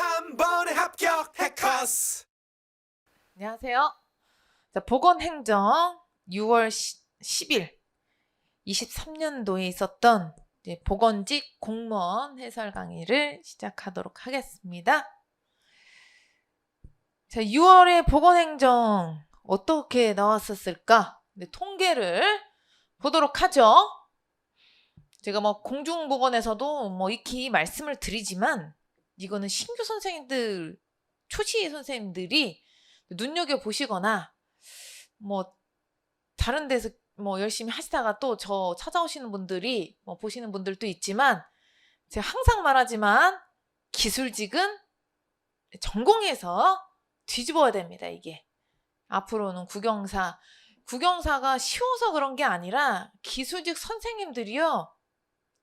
한 번에 합격 해커스. 안녕하세요. 자, 보건행정 6월 10일 23년도에 있었던 보건직 공무원 해설 강의를 시작하도록 하겠습니다. 자, 6월에 보건행정 어떻게 나왔었을까? 통계를 보도록 하죠. 제가 공중보건에서도 익히 말씀을 드리지만 이거는 신규 선생님들, 초시 선생님들이 눈여겨보시거나 다른 데서 열심히 하시다가 또 저 찾아오시는 분들이 보시는 분들도 있지만, 제가 항상 말하지만 기술직은 전공에서 뒤집어야 됩니다. 이게 앞으로는 국영사가 쉬워서 그런 게 아니라 기술직 선생님들이요,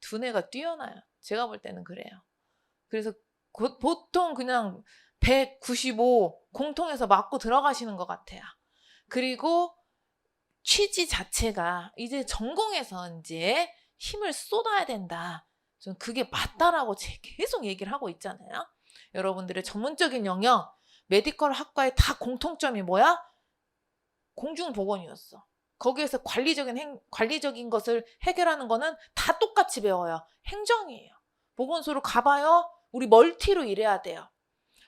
두뇌가 뛰어나요. 제가 볼 때는 그래요. 그래서 보통 그냥 195 공통에서 맞고 들어가시는 것 같아요. 그리고 취지 자체가 이제 전공에서 이제 힘을 쏟아야 된다. 저는 그게 맞다라고 계속 얘기를 하고 있잖아요. 여러분들의 전문적인 영역, 메디컬 학과의 다 공통점이 뭐야? 공중보건이었어. 거기에서 관리적인 것을 해결하는 거는 다 똑같이 배워요. 행정이에요. 보건소로 가봐요. 우리 멀티로 일해야 돼요.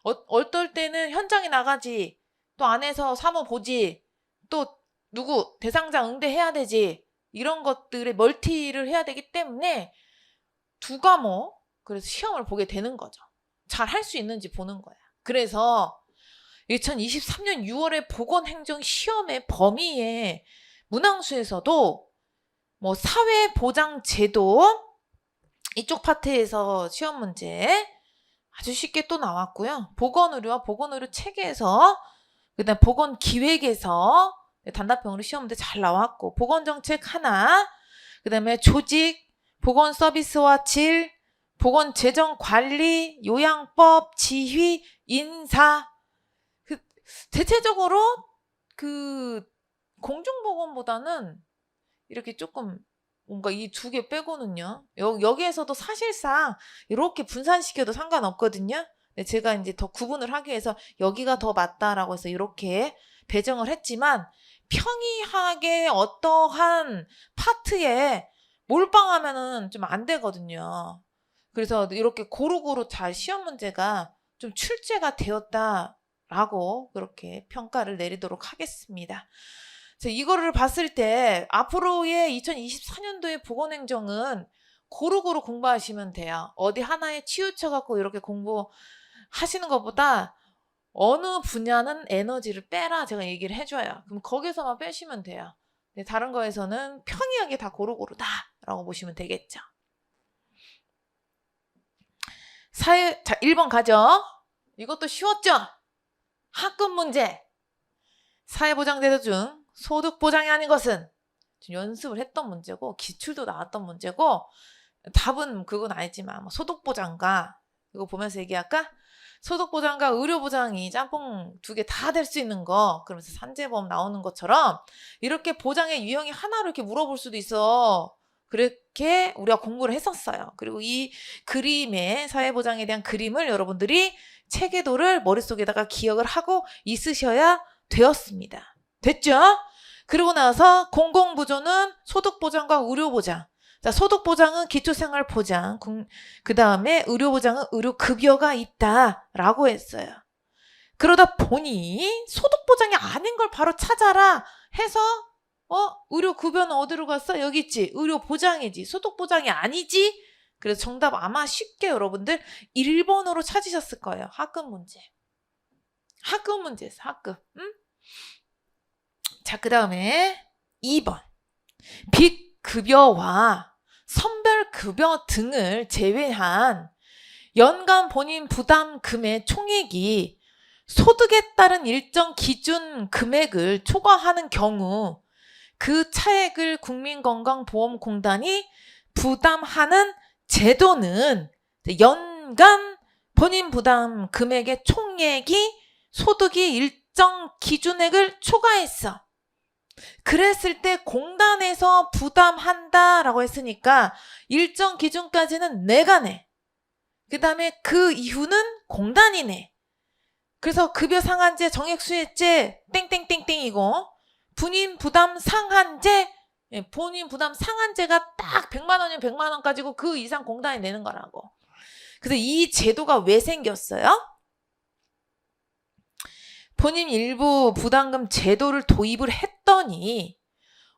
어떨 때는 현장에 나가지, 또 안에서 사무 보지, 또 누구 대상자 응대해야 되지, 이런 것들의 멀티를 해야 되기 때문에 두 과목, 그래서 시험을 보게 되는 거죠. 잘 할 수 있는지 보는 거야. 그래서 2023년 6월에 보건행정 시험의 범위에 문항수에서도 사회보장제도 이쪽 파트에서 시험 문제 아주 쉽게 또 나왔고요. 보건의료와 보건의료 체계에서, 그다음 보건기획에서 단답형으로 시험 문제 잘 나왔고, 보건정책 하나, 그다음에 조직, 보건서비스와 질, 보건재정관리, 요양법, 지휘, 인사. 대체적으로 공중보건보다는 이렇게 조금 뭔가 이 두 개 빼고는요, 여기에서도 사실상 이렇게 분산시켜도 상관없거든요. 제가 이제 더 구분을 하기 위해서 여기가 더 맞다라고 해서 이렇게 배정을 했지만, 평이하게 어떠한 파트에 몰빵하면은 좀 안 되거든요. 그래서 이렇게 고루고루 잘 시험 문제가 좀 출제가 되었다라고 그렇게 평가를 내리도록 하겠습니다. 이거를 봤을 때 앞으로의 2024년도의 보건행정은 고루고루 공부하시면 돼요. 어디 하나에 치우쳐갖고 이렇게 공부하시는 것보다 어느 분야는 에너지를 빼라 제가 얘기를 해줘요. 그럼 거기서만 빼시면 돼요. 다른 거에서는 평이하게 다 고루고루다라고 보시면 되겠죠. 자, 1번 가죠. 이것도 쉬웠죠? 학급 문제. 사회보장제도 중 소득보장이 아닌 것은 연습을 했던 문제고, 기출도 나왔던 문제고, 답은 그건 아니지만 소득보장과, 이거 보면서 얘기할까? 소득보장과 의료보장이 짬뽕 두 개 다 될 수 있는 거, 그러면서 산재보험 나오는 것처럼 이렇게 보장의 유형이 하나로 이렇게 물어볼 수도 있어. 그렇게 우리가 공부를 했었어요. 그리고 이 그림의 사회보장에 대한 그림을 여러분들이 체계도를 머릿속에다가 기억을 하고 있으셔야 되었습니다. 됐죠? 그리고 나서 공공부조는 소득보장과 의료보장. 자, 소득보장은 기초생활보장, 그 다음에 의료보장은 의료급여가 있다라고 했어요. 그러다 보니 소득보장이 아닌 걸 바로 찾아라 해서 의료급여는 어디로 갔어? 여기 있지. 의료보장이지. 소득보장이 아니지. 그래서 정답 아마 쉽게 여러분들 1번으로 찾으셨을 거예요. 학급 문제. 학급 문제에서 학급. 응? 자, 그 다음에 2번. 빚급여와 선별급여 등을 제외한 연간 본인 부담금의 총액이 소득에 따른 일정 기준 금액을 초과하는 경우 그 차액을 국민건강보험공단이 부담하는 제도는 연간 본인 부담 금액의 총액이 소득이 일정 기준액을 초과했어. 그랬을 때 공단에서 부담한다라고 했으니까 일정 기준까지는 내가 내. 그 다음에 그 이후는 공단이네. 그래서 급여 상한제, 정액수혜제 땡땡땡땡이고 본인 부담 상한제, 본인 부담 상한제가 딱 100만 원이면 100만 원 가지고 그 이상 공단이 내는 거라고. 그래서 이 제도가 왜 생겼어요? 본인 일부 부담금 제도를 도입을 했더니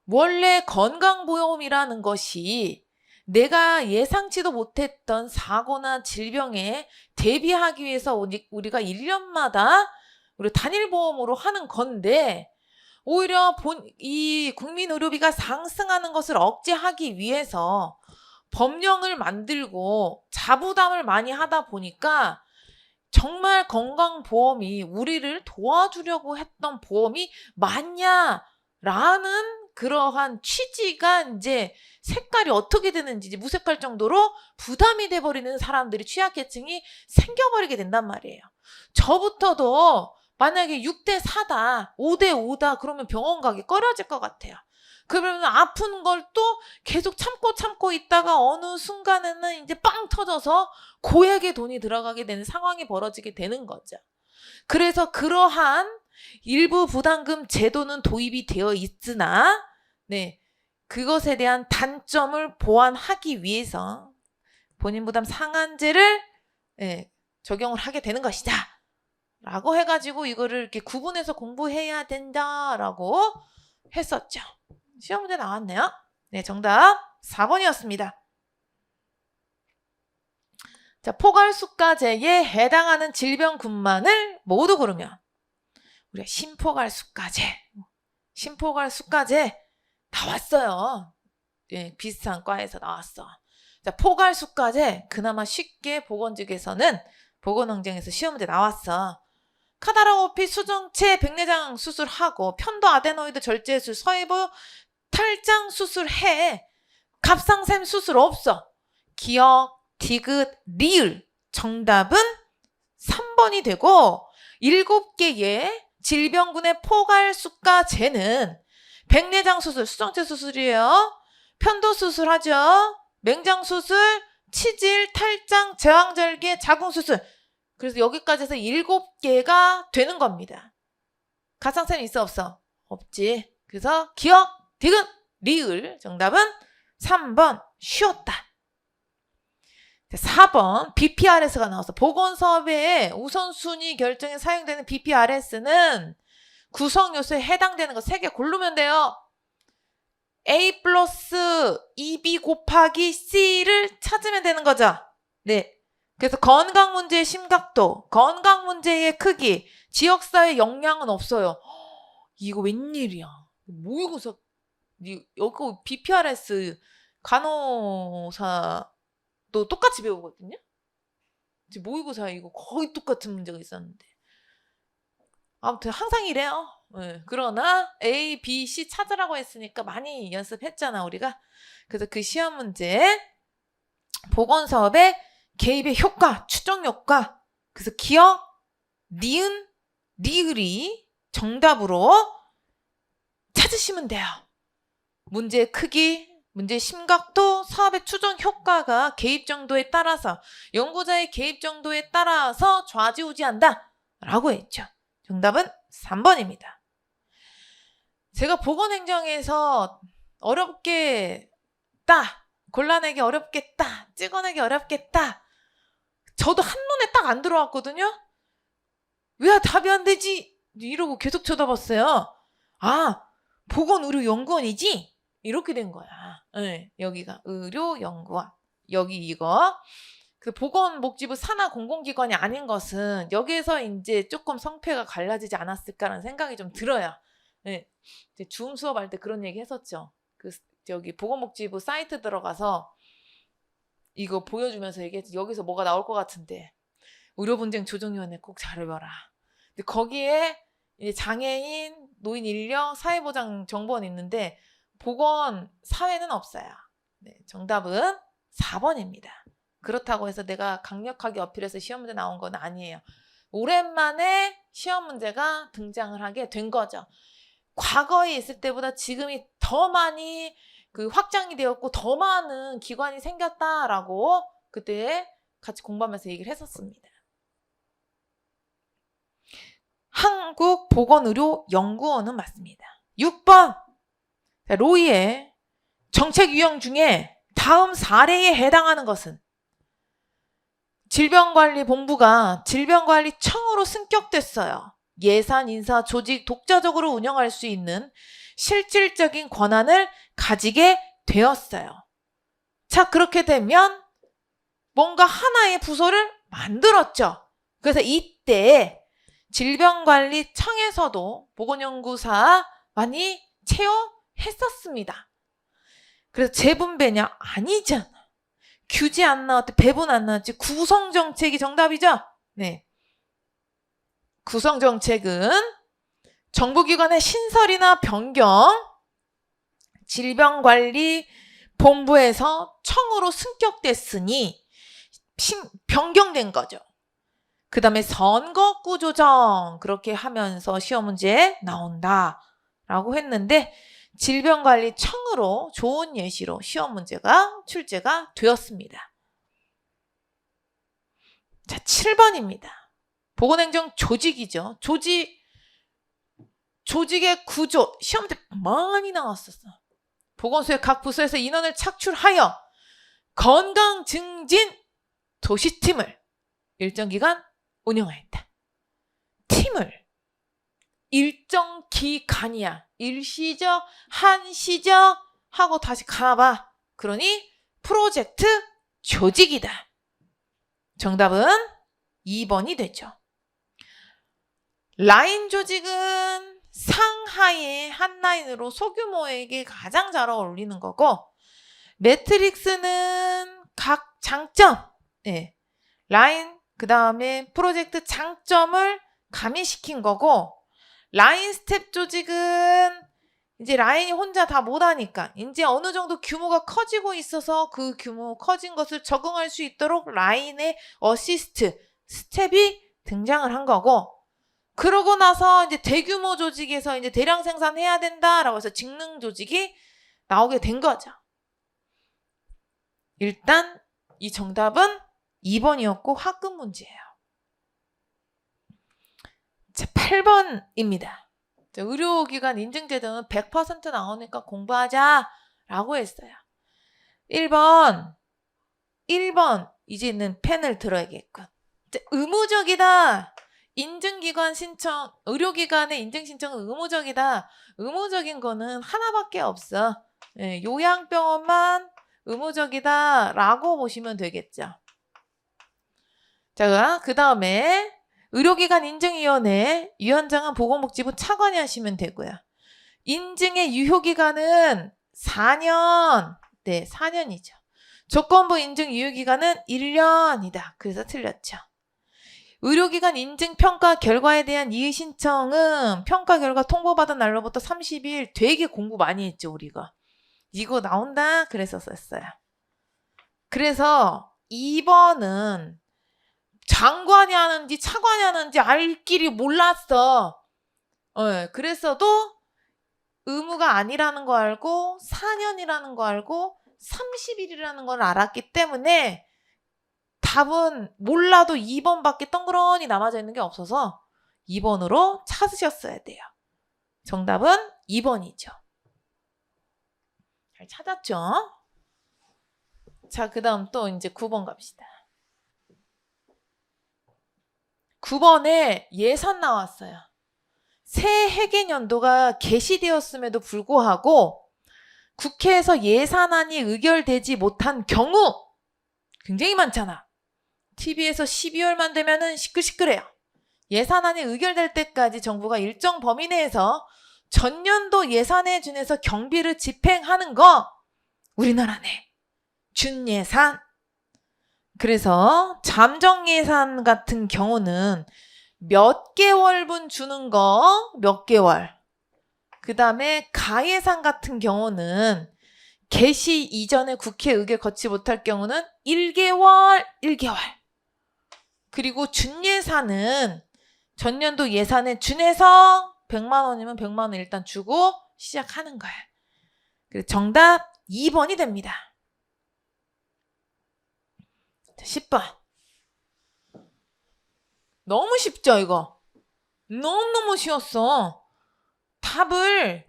원래 건강보험이라는 것이 내가 예상치도 못했던 사고나 질병에 대비하기 위해서 우리가 1년마다 우리 단일보험으로 하는 건데 오히려 이 국민의료비가 상승하는 것을 억제하기 위해서 법령을 만들고 자부담을 많이 하다 보니까 정말 건강보험이 우리를 도와주려고 했던 보험이 맞냐라는 그러한 취지가 이제 색깔이 어떻게 되는지 이제 무색할 정도로 부담이 돼버리는 사람들이 취약계층이 생겨버리게 된단 말이에요. 저부터도 만약에 6대 4다, 5대 5다 그러면 병원 가기 꺼려질 것 같아요. 그러면 아픈 걸 또 계속 참고 있다가 어느 순간에는 이제 빵 터져서 고액의 돈이 들어가게 되는 상황이 벌어지게 되는 거죠. 그래서 그러한 일부 부담금 제도는 도입이 되어 있으나 그것에 대한 단점을 보완하기 위해서 본인 부담 상한제를 적용을 하게 되는 것이다 라고 해가지고 이거를 이렇게 구분해서 공부해야 된다라고 했었죠. 시험 문제 나왔네요. 네, 정답 4번이었습니다. 자, 포괄수가제에 해당하는 질병군만을 모두 고르면 우리가 심포괄수가제 나왔어요. 비슷한 과에서 나왔어. 자, 포괄수가제 그나마 쉽게 보건행정에서 시험 문제 나왔어. 카다라오피 수정체 백내장 수술하고 편도 아데노이드 절제술 서해부 탈장 수술해. 갑상샘 수술 없어. 기억, 디귿, 리을. 정답은 3번이 되고 7개의 질병군의 포괄수가제는 백내장 수술, 수정체 수술이에요. 편도 수술하죠. 맹장 수술, 치질, 탈장, 제왕절개, 자궁수술. 그래서 여기까지 해서 7개가 되는 겁니다. 갑상샘 있어 없어? 없지. 그래서 기억, 디귿, 리을. 정답은 3번 쉬웠다. 4번 BPRS가 나왔어. 보건사업의 우선순위 결정에 사용되는 BPRS는 구성요소에 해당되는 거 3개 고르면 돼요. A 플러스 2B 곱하기 C를 찾으면 되는 거죠. 네. 그래서 건강 문제의 심각도, 건강 문제의 크기, 지역사회 영향은 없어요. 이거 웬일이야. 모의고사, 여기 BPRS 간호사도 똑같이 배우거든요. 모의고사 이거 거의 똑같은 문제가 있었는데. 아무튼 항상 이래요. 네. 그러나 A, B, C 찾으라고 했으니까 많이 연습했잖아 우리가. 그래서 그 시험 문제 보건사업의 개입의 효과, 추정 효과. 그래서 기억, 니은, 리을이 정답으로 찾으시면 돼요. 문제의 크기, 문제의 심각도, 사업의 추정 효과가 개입 정도에 따라서 연구자의 개입 정도에 따라서 좌지우지한다 라고 했죠. 정답은 3번입니다. 제가 보건행정에서 어렵겠다, 골라내기 어렵겠다, 찍어내기 어렵겠다. 저도 한눈에 딱 안 들어왔거든요. 왜 답이 안 되지? 이러고 계속 쳐다봤어요. 아, 보건의료연구원이지? 이렇게 된 거야. 네, 여기가 의료연구원. 여기 이거. 그 보건복지부 산하 공공기관이 아닌 것은 여기에서 이제 조금 성패가 갈라지지 않았을까라는 생각이 좀 들어요. 네, 줌 수업할 때 그런 얘기 했었죠. 여기 보건복지부 사이트 들어가서 이거 보여주면서 얘기했지. 여기서 뭐가 나올 것 같은데 의료분쟁 조정위원회 꼭 잘해봐라. 근데 거기에 이제 장애인, 노인 인력, 사회보장 정보원 있는데 보건 사회는 없어요. 네, 정답은 4번입니다. 그렇다고 해서 내가 강력하게 어필해서 시험 문제 나온 건 아니에요. 오랜만에 시험 문제가 등장을 하게 된 거죠. 과거에 있을 때보다 지금이 더 많이 확장이 되었고 더 많은 기관이 생겼다라고 그때 같이 공부하면서 얘기를 했었습니다. 한국보건의료연구원은 맞습니다. 6번. 로이의 정책 유형 중에 다음 사례에 해당하는 것은 질병관리본부가 질병관리청으로 승격됐어요. 예산, 인사, 조직 독자적으로 운영할 수 있는 실질적인 권한을 가지게 되었어요. 자, 그렇게 되면 뭔가 하나의 부서를 만들었죠. 그래서 이때 질병관리청에서도 보건연구사 많이 채용했었습니다. 그래서 재분배냐? 아니잖아. 규제 안 나왔대, 배분 안 나왔지. 구성정책이 정답이죠? 네. 구성정책은 정부기관의 신설이나 변경, 질병관리본부에서 청으로 승격됐으니 변경된 거죠. 그 다음에 선거구 조정, 그렇게 하면서 시험 문제 나온다라고 했는데 질병관리청으로 좋은 예시로 시험 문제가 출제가 되었습니다. 자, 7번입니다. 보건행정 조직이죠. 조직의 구조, 시험 때 많이 나왔었어. 보건소의 각 부서에서 인원을 착출하여 건강 증진 도시팀을 일정 기간 운영하였다. 팀을 일정 기간이야. 일시적, 한시적 하고 다시 가봐. 그러니 프로젝트 조직이다. 정답은 2번이 되죠. 라인 조직은 상하의 한 라인으로 소규모에게 가장 잘 어울리는 거고, 매트릭스는 각 장점, 라인, 그 다음에 프로젝트 장점을 가미시킨 거고, 라인 스텝 조직은 이제 라인이 혼자 다 못하니까 이제 어느 정도 규모가 커지고 있어서 그 규모 커진 것을 적응할 수 있도록 라인의 어시스트, 스텝이 등장을 한 거고, 그러고 나서 이제 대규모 조직에서 이제 대량 생산해야 된다라고 해서 직능 조직이 나오게 된 거죠. 일단 이 정답은 2번이었고 학급 문제예요. 자, 8번입니다. 의료기관 인증제도는 100% 나오니까 공부하자라고 했어요. 1번 이제는 펜을 들어야겠군. 의무적이다. 인증기관 신청, 의료기관의 인증 신청은 의무적이다. 의무적인 거는 하나밖에 없어. 요양병원만 의무적이다라고 보시면 되겠죠. 자, 그 다음에 의료기관 인증위원회 위원장은 보건복지부 차관이 하시면 되고요. 인증의 유효기간은 4년. 네, 4년이죠. 조건부 인증 유효기간은 1년이다. 그래서 틀렸죠. 의료기관 인증평가 결과에 대한 이의신청은 평가 결과 통보받은 날로부터 30일. 되게 공부 많이 했죠, 우리가. 이거 나온다 그래서 썼어요. 그래서 2번은 장관이 하는지 차관이 하는지 알 길이 몰랐어. 그랬어도 의무가 아니라는 거 알고 4년이라는 거 알고 30일이라는 걸 알았기 때문에 답은 몰라도 2번밖에 덩그러니 남아져 있는 게 없어서 2번으로 찾으셨어야 돼요. 정답은 2번이죠. 잘 찾았죠? 자, 그 다음 또 이제 9번 갑시다. 9번에 예산 나왔어요. 새 회계연도가 개시되었음에도 불구하고 국회에서 예산안이 의결되지 못한 경우 굉장히 많잖아. TV에서 12월만 되면은 시끌시끌해요. 예산안이 의결될 때까지 정부가 일정 범위 내에서 전년도 예산에 준해서 경비를 집행하는 거 우리나라 내 준예산. 그래서 잠정 예산 같은 경우는 몇 개월분 주는 거 몇 개월. 그 다음에 가예산 같은 경우는 개시 이전에 국회 의결 거치 못할 경우는 1개월. 그리고 준예산은 전년도 예산에 준해서 100만 원이면 100만 원 일단 주고 시작하는 거야. 그래서 정답 2번이 됩니다. 자, 10번. 너무 쉽죠, 이거? 너무너무 쉬웠어. 답을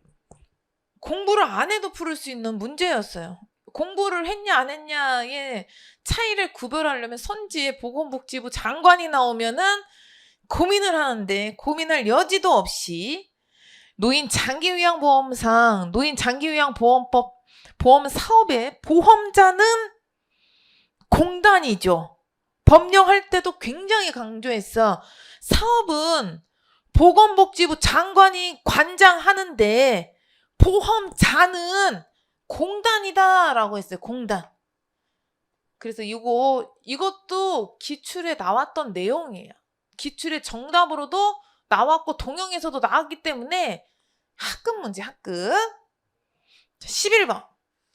공부를 안 해도 풀을 수 있는 문제였어요. 공부를 했냐 안 했냐의 차이를 구별하려면 선지에 보건복지부 장관이 나오면은 고민을 하는데 고민할 여지도 없이 노인 장기요양보험상 노인 장기요양보험법 보험 사업의 보험자는 공단이죠. 법령할 때도 굉장히 강조했어. 사업은 보건복지부 장관이 관장하는데 보험자는 공단이다라고 했어요. 공단. 그래서 이것도 기출에 나왔던 내용이에요. 기출의 정답으로도 나왔고 동영에서도 나왔기 때문에 학급 문제 학급. 11번.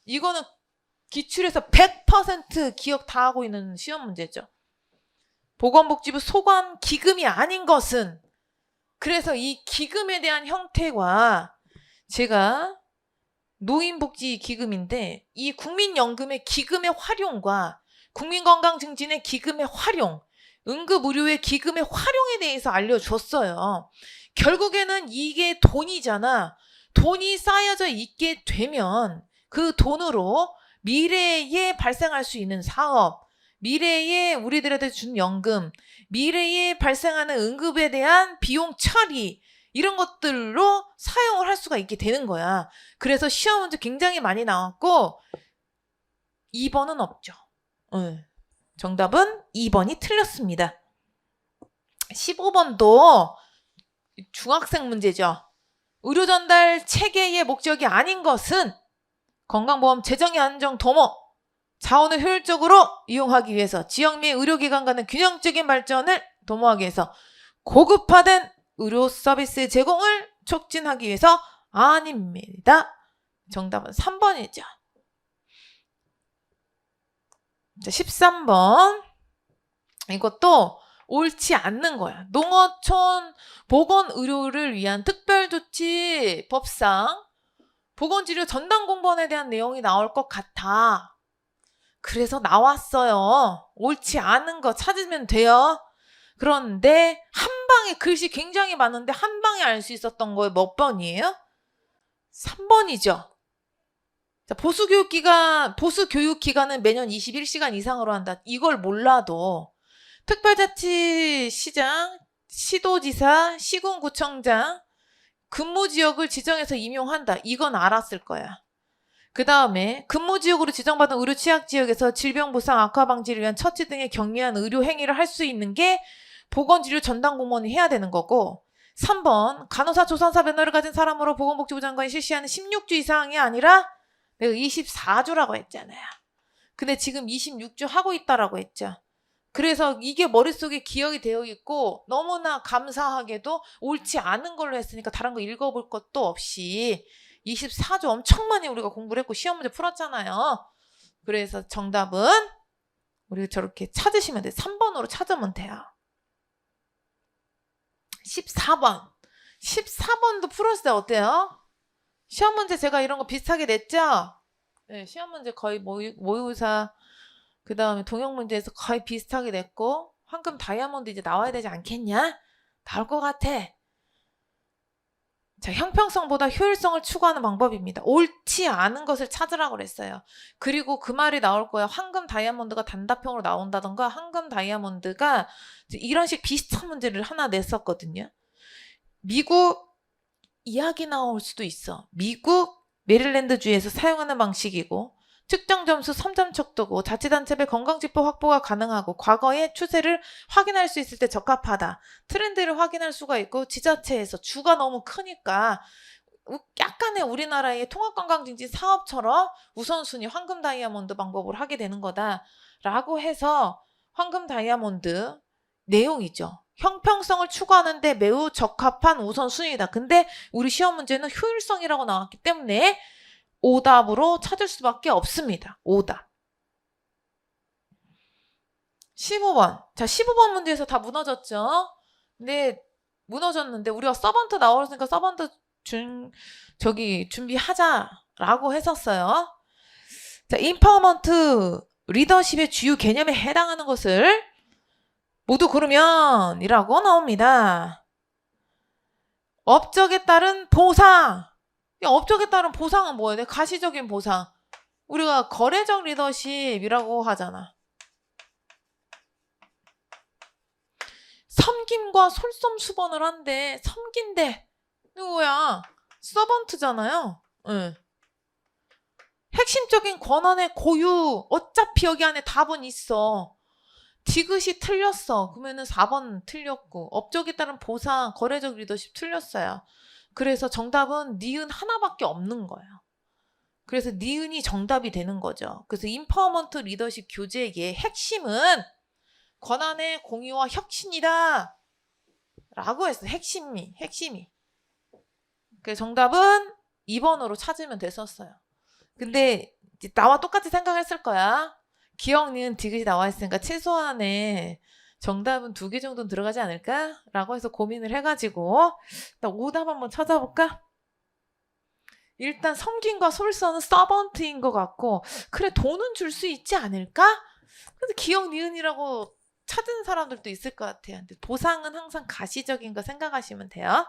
이거는 기출에서 100% 기억 다 하고 있는 시험 문제죠. 보건복지부 소관 기금이 아닌 것은 그래서 이 기금에 대한 형태가 제가 노인복지기금인데 이 국민연금의 기금의 활용과 국민건강증진의 기금의 활용, 응급의료의 기금의 활용에 대해서 알려줬어요. 결국에는 이게 돈이잖아. 돈이 쌓여져 있게 되면 그 돈으로 미래에 발생할 수 있는 사업, 미래에 우리들한테 준 연금, 미래에 발생하는 응급에 대한 비용 처리 이런 것들로 사용을 할 수가 있게 되는 거야. 그래서 시험 문제 굉장히 많이 나왔고 2번은 없죠. 정답은 2번이 틀렸습니다. 15번도 중학생 문제죠. 의료 전달 체계의 목적이 아닌 것은 건강보험 재정의 안정 도모, 자원을 효율적으로 이용하기 위해서 지역 및 의료기관 간의 균형적인 발전을 도모하기 위해서 고급화된 의료 서비스 제공을 촉진하기 위해서 아닙니다. 정답은 3번이죠. 자, 13번. 이것도 옳지 않는 거야. 농어촌 보건의료를 위한 특별조치 법상 보건치료 전담공무원에 대한 내용이 나올 것 같아. 그래서 나왔어요. 옳지 않은 거 찾으면 돼요. 그런데 한 방에 글씨 굉장히 많은데 한 방에 알 수 있었던 거에 몇 번이에요? 3번이죠. 자, 보수교육기간은 매년 21시간 이상으로 한다. 이걸 몰라도 특별자치시장, 시도지사, 시군구청장 근무지역을 지정해서 임용한다. 이건 알았을 거야. 그 다음에 근무지역으로 지정받은 의료 취약지역에서 질병보상 악화 방지를 위한 처치 등의 경미한 의료 행위를 할 수 있는 게 보건진료 전담공무원이 해야 되는 거고 3번 간호사 조산사 면허를 가진 사람으로 보건복지부 장관이 실시하는 16주 이상이 아니라 내가 24주라고 했잖아요. 근데 지금 26주 하고 있다라고 했죠. 그래서 이게 머릿속에 기억이 되어 있고 너무나 감사하게도 옳지 않은 걸로 했으니까 다른 거 읽어볼 것도 없이 24주 엄청 많이 우리가 공부를 했고 시험 문제 풀었잖아요. 그래서 정답은 우리가 저렇게 찾으시면 돼요. 3번으로 찾으면 돼요. 14번. 14번도 풀었어요. 어때요? 시험 문제 제가 이런 거 비슷하게 냈죠? 네, 시험 문제 거의 모의고사 그 다음에 동영 문제에서 거의 비슷하게 냈고 황금 다이아몬드 이제 나와야 되지 않겠냐? 나올 것 같아. 자, 형평성보다 효율성을 추구하는 방법입니다. 옳지 않은 것을 찾으라고 그랬어요. 그리고 그 말이 나올 거야. 황금 다이아몬드가 단답형으로 나온다던가 황금 다이아몬드가 이런 식 비슷한 문제를 하나 냈었거든요. 미국 이야기 나올 수도 있어. 미국 메릴랜드주에서 사용하는 방식이고 특정 점수 3점 척도고 자치단체별 건강지표 확보가 가능하고 과거의 추세를 확인할 수 있을 때 적합하다. 트렌드를 확인할 수가 있고 지자체에서 주가 너무 크니까 약간의 우리나라의 통합건강증진 사업처럼 우선순위 황금 다이아몬드 방법으로 하게 되는 거다라고 해서 황금 다이아몬드 내용이죠. 형평성을 추구하는데 매우 적합한 우선순위다. 근데 우리 시험 문제는 효율성이라고 나왔기 때문에 오답으로 찾을 수밖에 없습니다. 오답. 15번. 자, 15번 문제에서 다 무너졌죠? 근데 무너졌는데 우리가 서번트 나오니까 서번트 준비하자라고 했었어요. 자, 임파워먼트 리더십의 주요 개념에 해당하는 것을 모두 고르면 이라고 나옵니다. 업적에 따른 보상. 이 업적에 따른 보상은 뭐예요? 가시적인 보상. 우리가 거래적 리더십이라고 하잖아. 섬김과 솔선수범을 한데 섬긴데 누구야? 서번트잖아요. 응. 핵심적인 권한의 고유. 어차피 여기 안에 답은 있어. 디귿이 틀렸어. 그러면은 4번 틀렸고 업적에 따른 보상, 거래적 리더십 틀렸어요. 그래서 정답은 니은 하나밖에 없는 거예요. 그래서 니은이 정답이 되는 거죠. 그래서 인파워먼트 리더십 교재의 핵심은 권한의 공유와 혁신이다 라고 했어. 핵심이. 그래서 정답은 2번으로 찾으면 됐었어요. 근데 나와 똑같이 생각했을 거야. 기억, 니은, 디귿이 나와 있으니까 최소한의 정답은 2개 정도는 들어가지 않을까? 라고 해서 고민을 해가지고 일단 오답 한번 찾아볼까? 일단 섬김과 솔선은 서번트인 것 같고 그래 돈은 줄 수 있지 않을까? 근데 기억, 니은이라고 찾은 사람들도 있을 것 같아요. 근데 보상은 항상 가시적인 거 생각하시면 돼요.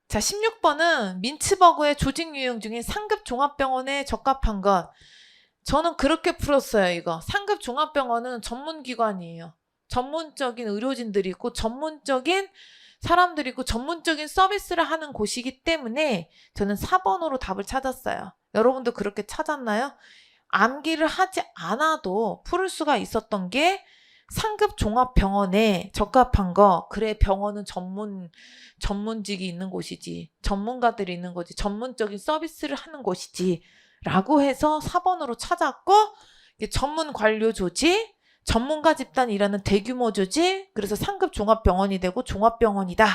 자, 16번은 민츠버그의 조직 유형 중에 상급 종합병원에 적합한 것. 저는 그렇게 풀었어요, 이거. 상급 종합병원은 전문기관이에요. 전문적인 의료진들이 있고, 전문적인 사람들이 있고, 전문적인 서비스를 하는 곳이기 때문에 저는 4번으로 답을 찾았어요. 여러분도 그렇게 찾았나요? 암기를 하지 않아도 풀을 수가 있었던 게 상급 종합병원에 적합한 거. 그래, 병원은 전문직이 있는 곳이지. 전문가들이 있는 거지. 전문적인 서비스를 하는 곳이지. 라고 해서 4번으로 찾았고, 전문 관료 조직, 전문가 집단이라는 대규모 조직, 그래서 상급 종합병원이 되고 종합병원이다.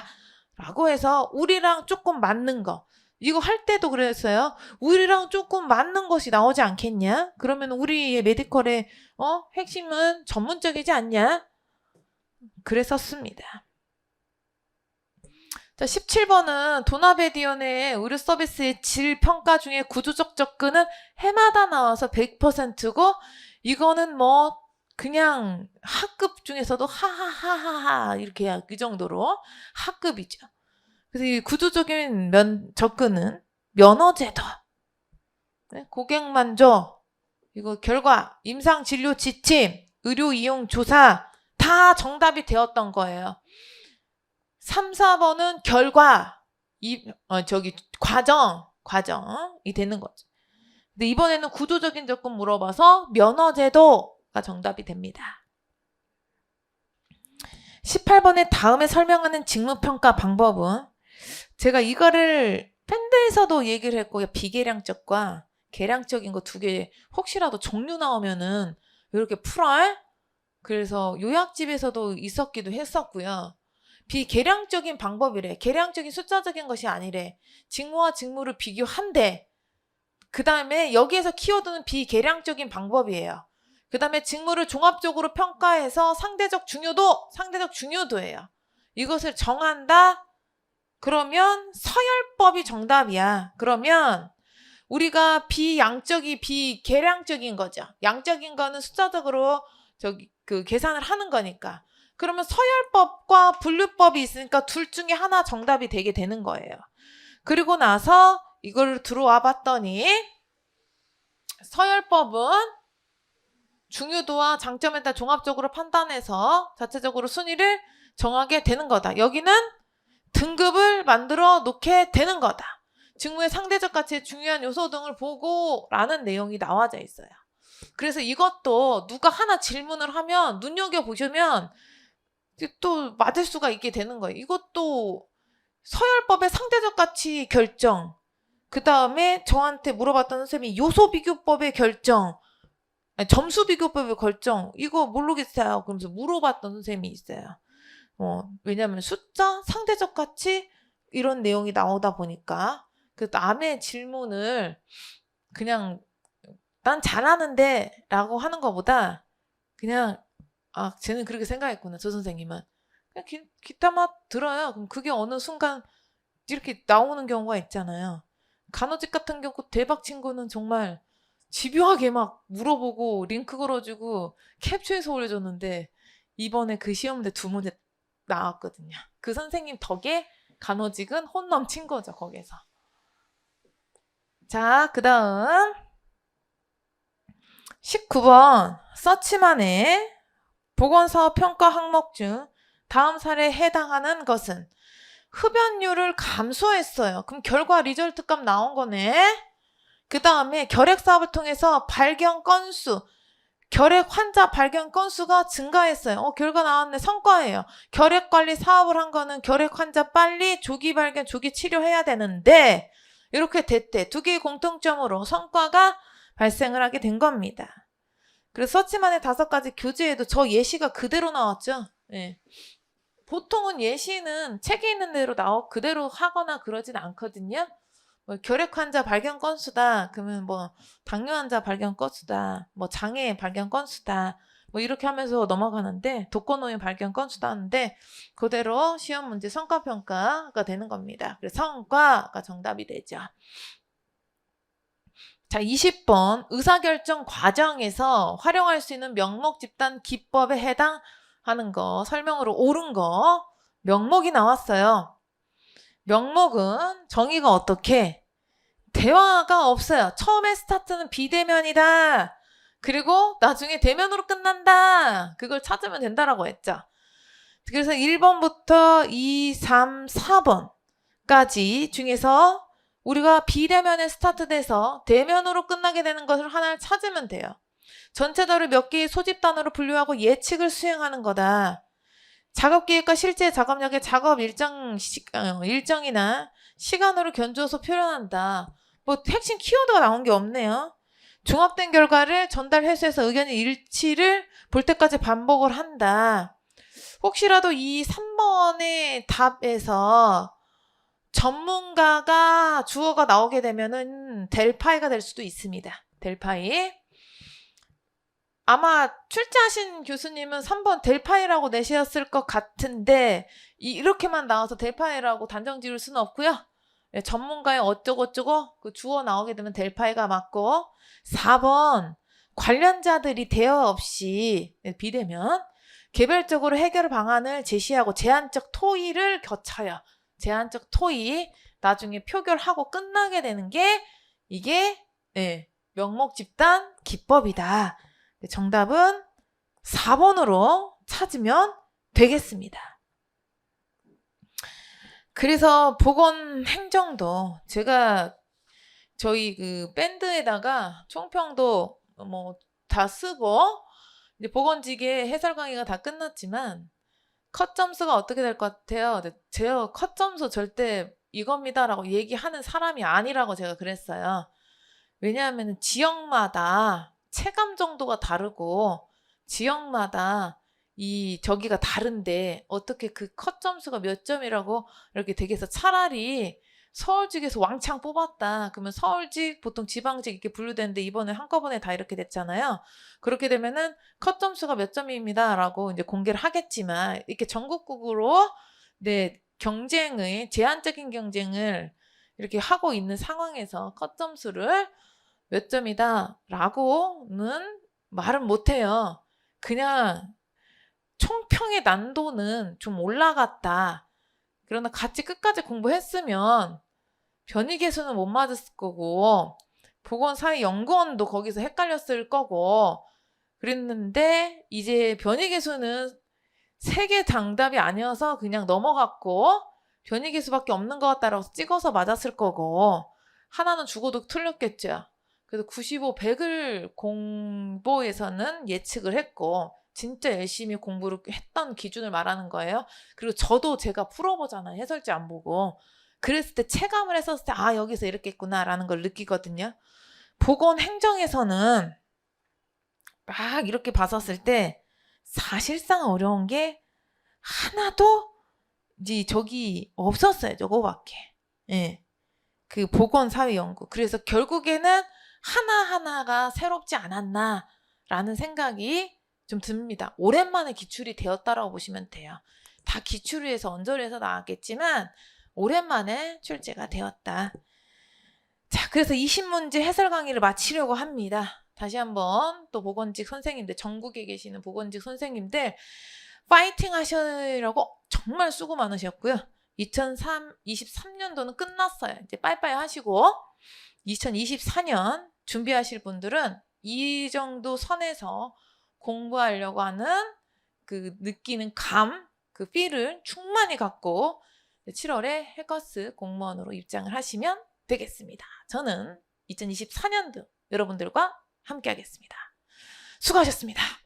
라고 해서 우리랑 조금 맞는 거. 이거 할 때도 그랬어요. 우리랑 조금 맞는 것이 나오지 않겠냐? 그러면 우리의 메디컬의 핵심은 전문적이지 않냐? 그랬었습니다. 자, 17번은 도나베디언의 의료 서비스의 질 평가 중에 구조적 접근은 해마다 나와서 100%고 이거는 뭐 그냥 학급 중에서도 하하하하하 이렇게 이 정도로 학급이죠. 그래서 이 구조적인 접근은 면허제도, 네? 고객 만족, 이거 결과, 임상 진료 지침, 의료 이용 조사 다 정답이 되었던 거예요. 3, 4번은 결과, 과정이 되는 거죠. 근데 이번에는 구조적인 접근 물어봐서 면허제도가 정답이 됩니다. 18번에 다음에 설명하는 직무평가 방법은 제가 이거를 밴드에서도 얘기를 했고 비계량적과 계량적인 거 2개 혹시라도 종류 나오면은 이렇게 풀어요. 그래서 요약집에서도 있었기도 했었고요. 비계량적인 방법이래. 계량적인 숫자적인 것이 아니래. 직무와 직무를 비교한대. 그 다음에 여기에서 키워드는 비계량적인 방법이에요. 그 다음에 직무를 종합적으로 평가해서 상대적 중요도예요. 이것을 정한다. 그러면 서열법이 정답이야. 그러면 우리가 비계량적인 거죠. 양적인 거는 숫자적으로 계산을 하는 거니까. 그러면 서열법과 분류법이 있으니까 둘 중에 하나 정답이 되게 되는 거예요. 그리고 나서 이걸 들어와 봤더니 서열법은 중요도와 장점에 따라 종합적으로 판단해서 자체적으로 순위를 정하게 되는 거다. 여기는 등급을 만들어 놓게 되는 거다. 직무의 상대적 가치의 중요한 요소 등을 보고 라는 내용이 나와져 있어요. 그래서 이것도 누가 하나 질문을 하면 눈여겨보시면 또 맞을 수가 있게 되는 거예요. 이것도 서열법의 상대적 가치 결정, 그 다음에 저한테 물어봤던 선생님이 요소비교법의 결정, 점수비교법의 결정, 이거 모르겠어요. 그러면서 물어봤던 선생님이 있어요. 왜냐면 숫자, 상대적 가치 이런 내용이 나오다 보니까 그 남의 질문을 그냥 난 잘하는데 라고 하는 것보다 그냥 쟤는 그렇게 생각했구나. 저 선생님은 그냥 귀담아 들어요. 그럼 그게 어느 순간 이렇게 나오는 경우가 있잖아요. 간호직 같은 경우 대박 친구는 정말 집요하게 막 물어보고 링크 걸어주고 캡처해서 올려줬는데 이번에 그 시험대 2문제 나왔거든요. 그 선생님 덕에 간호직은 혼 넘친 거죠, 거기서. 자, 그 다음 19번 서치만의 보건사업 평가 항목 중 다음 사례에 해당하는 것은 흡연율을 감소했어요. 그럼 결과 리절트 값 나온 거네. 그 다음에 결핵 사업을 통해서 발견 건수, 결핵 환자 발견 건수가 증가했어요. 결과 나왔네. 성과예요. 결핵 관리 사업을 한 거는 결핵 환자 빨리 조기 발견, 조기 치료해야 되는데 이렇게 됐대. 두 개의 공통점으로 성과가 발생을 하게 된 겁니다. 그래서 서치만의 5가지 교재에도 저 예시가 그대로 나왔죠. 예. 보통은 예시는 책에 있는 대로 그대로 하거나 그러진 않거든요. 뭐 결핵 환자 발견 건수다. 그러면 뭐 당뇨 환자 발견 건수다. 뭐 장애 발견 건수다. 뭐 이렇게 하면서 넘어가는데 독거노인 발견 건수다 하는데 그대로 시험 문제 성과 평가가 되는 겁니다. 그래서 성과가 정답이 되죠. 자, 20번 의사결정 과정에서 활용할 수 있는 명목 집단 기법에 해당하는 거 설명으로 옳은 거 명목이 나왔어요. 명목은 정의가 어떻게? 대화가 없어요. 처음에 스타트는 비대면이다. 그리고 나중에 대면으로 끝난다. 그걸 찾으면 된다라고 했죠. 그래서 1번부터 2, 3, 4번까지 중에서 우리가 비대면에 스타트돼서 대면으로 끝나게 되는 것을 하나를 찾으면 돼요. 전체 답을 몇 개의 소집단으로 분류하고 예측을 수행하는 거다. 작업기획과 실제 작업력의 작업 일정이나 시간으로 견주어서 표현한다. 뭐 핵심 키워드가 나온 게 없네요. 종합된 결과를 전달 회수해서 의견의 일치를 볼 때까지 반복을 한다. 혹시라도 이 3번의 답에서 전문가가 주어가 나오게 되면은 델파이가 될 수도 있습니다. 델파이. 아마 출제하신 교수님은 3번 델파이라고 내셨을 것 같은데 이렇게만 나와서 델파이라고 단정 지을 수는 없고요. 전문가의 어쩌고저쩌고 그 주어 나오게 되면 델파이가 맞고 4번 관련자들이 대화 없이 비대면 개별적으로 해결 방안을 제시하고 제한적 토의를 거쳐요. 제한적 토의 나중에 표결하고 끝나게 되는 게 이게 명목 집단 기법이다. 정답은 4번으로 찾으면 되겠습니다. 그래서 보건 행정도 제가 저희 그 밴드에다가 총평도 뭐 다 쓰고 이제 보건직의 해설 강의가 다 끝났지만 컷 점수가 어떻게 될 것 같아요? 제가 컷 점수 절대 이겁니다라고 얘기하는 사람이 아니라고 제가 그랬어요. 왜냐하면 지역마다 체감 정도가 다르고 지역마다 저기가 다른데 어떻게 그 컷 점수가 몇 점이라고 이렇게 되겠어. 차라리 서울직에서 왕창 뽑았다. 그러면 서울직, 보통 지방직 이렇게 분류되는데 이번에 한꺼번에 다 이렇게 됐잖아요. 그렇게 되면은 컷 점수가 몇 점입니다. 라고 이제 공개를 하겠지만 이렇게 전국구로 제한적인 경쟁을 이렇게 하고 있는 상황에서 컷 점수를 몇 점이다 라고는 말은 못해요. 그냥 총평의 난도는 좀 올라갔다. 그러나 같이 끝까지 공부했으면 변이계수는 못 맞았을 거고 보건사회연구원도 거기서 헷갈렸을 거고 그랬는데 이제 변이계수는 3개 정답이 아니어서 그냥 넘어갔고 변이계수밖에 없는 것 같다라고 찍어서 맞았을 거고 하나는 죽어도 틀렸겠죠. 그래서 95, 100을 공부에서는 예측을 했고 진짜 열심히 공부를 했던 기준을 말하는 거예요. 그리고 저도 제가 풀어보잖아요. 해설지 안 보고. 그랬을 때 체감을 했었을 때 여기서 이렇게 했구나 라는 걸 느끼거든요. 보건 행정에서는 막 이렇게 봤었을 때 사실상 어려운 게 하나도 이제 저기 없었어요. 저거밖에. 그 보건사회연구. 그래서 결국에는 하나하나가 새롭지 않았나 라는 생각이 좀 듭니다. 오랜만에 기출이 되었다라고 보시면 돼요. 다 기출위에서 언저리에서 나왔겠지만 오랜만에 출제가 되었다. 자, 그래서 20문제 해설 강의를 마치려고 합니다. 다시 한번 또 보건직 선생님들, 전국에 계시는 보건직 선생님들 파이팅 하시라고 정말 수고 많으셨고요. 2023년도는 끝났어요. 이제 빠이빠이 하시고 2024년 준비하실 분들은 이 정도 선에서 공부하려고 하는 그 느끼는 감, 그 필을 충만히 갖고 7월에 해커스 공무원으로 입장을 하시면 되겠습니다. 저는 2024년도 여러분들과 함께 하겠습니다. 수고하셨습니다.